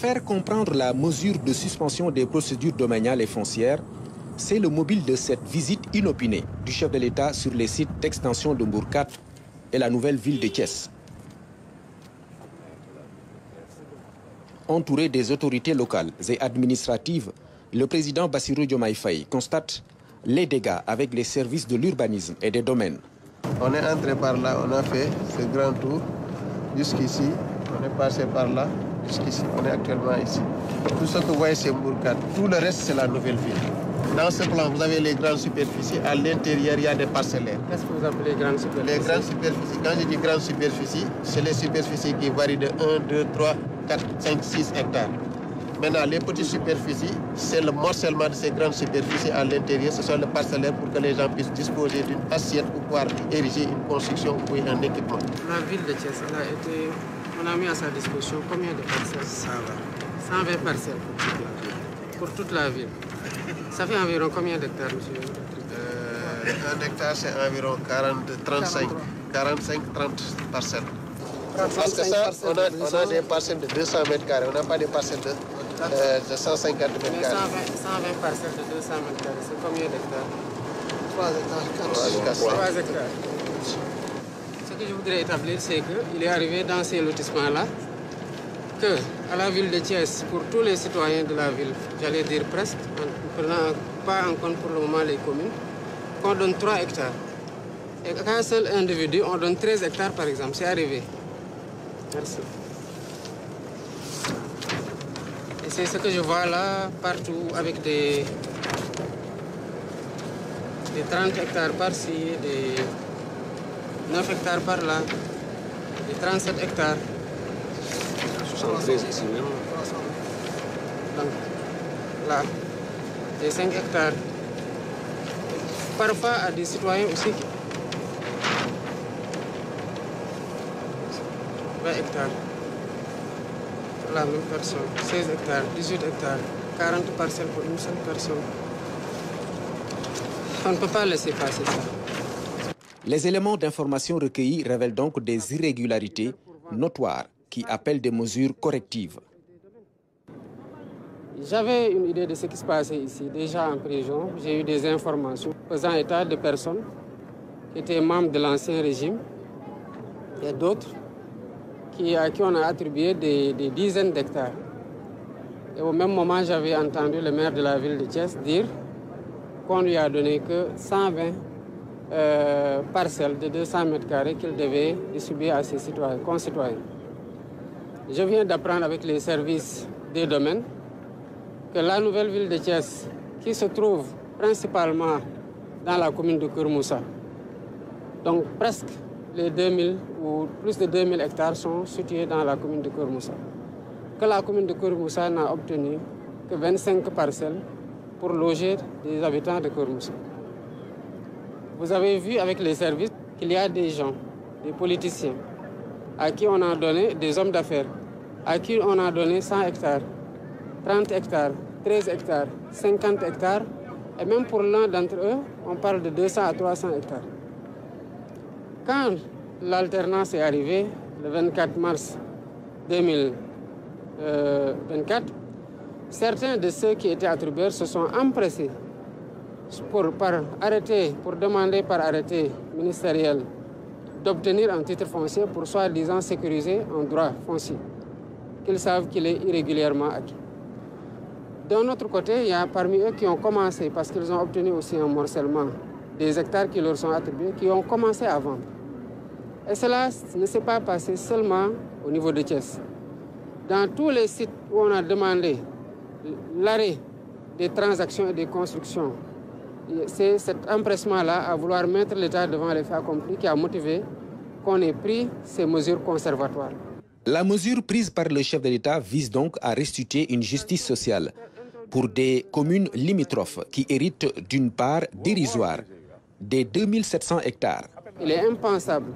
faire comprendre la mesure de suspension des procédures domaniales et foncières, c'est le mobile de cette visite inopinée du chef de l'État sur les sites d'extension de Mbourkat et la nouvelle ville de Thiès. Entouré des autorités locales et administratives, le président Bassirou Diomaye Faye constate les dégâts avec les services de l'urbanisme et des domaines. On est entré par là, on a fait ce grand tour jusqu'ici, on est passé par là jusqu'ici, on est actuellement ici. Tout ce que vous voyez c'est Mbourkat, tout le reste c'est la nouvelle ville. Dans ce plan, vous avez les grandes superficies, à l'intérieur il y a des parcellaires. Qu'est-ce que vous appelez grandes superficies? Les grandes superficies, quand je dis grandes superficies, c'est les superficies qui varient de 1, 2, 3, 4, 5, 6 hectares. Maintenant, les petites superficies, c'est le morcellement de ces grandes superficies à l'intérieur. Ce sont les parcellaires pour que les gens puissent disposer d'une assiette pour pouvoir ériger une construction ou un équipement. La ville de Thiès, on a mis à sa disposition combien de parcelles? 120. 120 parcelles pour toute la ville. Ça fait environ combien d'hectares, monsieur? Un hectare, c'est environ 45-30 parcelles. Parce que ça, on a des parcelles de 200 mètres carrés, on n'a pas des parcelles de 150 mètres carrés. 120 parcelles de 200 mètres carrés, c'est combien d'hectares? 3 hectares. 3 hectares. Ce que je voudrais établir, c'est qu'il est arrivé dans ces lotissements-là que, à la ville de Thiès, pour tous les citoyens de la ville, j'allais dire presque, en prenant pas en compte pour le moment les communes, qu'on donne 3 hectares. Et qu'à un seul individu, on donne 13 hectares par exemple. C'est arrivé. Merci. Et c'est ce que je vois là, partout, avec des 30 hectares par-ci, des 9 hectares par-là, des 37 hectares. 73 ici même. Donc, là, des 5 hectares. Parfois, à des citoyens aussi. 20 hectares. Pour la même personne. 16 hectares, 18 hectares, 40 parcelles pour une seule personne. On ne peut pas laisser passer ça. Les éléments d'information recueillis révèlent donc des irrégularités notoires qui appellent des mesures correctives. J'avais une idée de ce qui se passait ici. Déjà en prison, j'ai eu des informations faisant état de personnes qui étaient membres de l'ancien régime et d'autres à qui on a attribué des dizaines d'hectares. Et au même moment, j'avais entendu le maire de la ville de Thiès dire qu'on lui a donné que 120 parcelles de 200 mètres carrés qu'il devait distribuer à ses concitoyens. Je viens d'apprendre avec les services des domaines que la nouvelle ville de Thiès, qui se trouve principalement dans la commune de Keur-Moussa, donc presque les 2000 ou plus de 2000 hectares sont situés dans la commune de Keur-Moussa, que la commune de Keur-Moussa n'a obtenu que 25 parcelles pour loger des habitants de Keur-Moussa. Vous avez vu avec les services qu'il y a des gens, des politiciens, à qui on a donné, des hommes d'affaires, à qui on a donné 100 hectares, 30 hectares, 13 hectares, 50 hectares, et même pour l'un d'entre eux, on parle de 200 à 300 hectares. Quand l'alternance est arrivée, le 24 mars 2024, certains de ceux qui étaient attribués se sont empressés pour demander par arrêté ministériel d'obtenir un titre foncier pour soi-disant sécuriser un droit foncier qu'ils savent qu'il est irrégulièrement acquis. D'un autre côté, il y a parmi eux qui ont commencé, parce qu'ils ont obtenu aussi un morcellement des hectares qui leur sont attribués, qui ont commencé à vendre. Et cela ne s'est pas passé seulement au niveau de Thiès. Dans tous les sites où on a demandé l'arrêt des transactions et des constructions, c'est cet empressement-là à vouloir mettre l'État devant les faits accomplis qui a motivé qu'on ait pris ces mesures conservatoires. La mesure prise par le chef de l'État vise donc à restituer une justice sociale pour des communes limitrophes qui héritent d'une part dérisoire des 2700 hectares. Il est impensable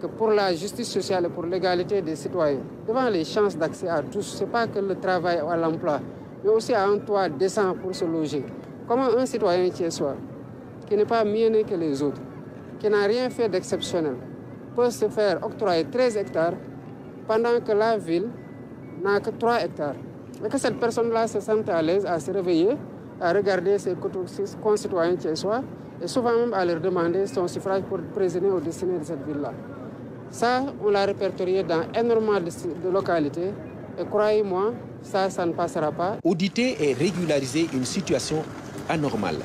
que pour la justice sociale et pour l'égalité des citoyens, devant les chances d'accès à tous, ce n'est pas que le travail ou à l'emploi, mais aussi à un toit décent pour se loger. Comment un citoyen thiessois, qui n'est pas mieux né que les autres, qui n'a rien fait d'exceptionnel, peut se faire octroyer 13 hectares pendant que la ville n'a que 3 hectares. et que cette personne-là se sente à l'aise à se réveiller, à regarder ses concitoyens chez soi, et souvent même à leur demander son suffrage pour présider au destiné de cette ville-là. Ça, on l'a répertorié dans énormément de localités, et croyez-moi, ça ne passera pas. Auditer et régulariser une situation anormale,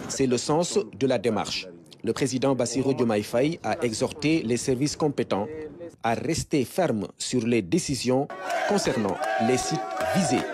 c'est le sens de la démarche. Le président Bassirou Diomaye Faye a exhorté les services compétents à rester fermes sur les décisions concernant les sites visés.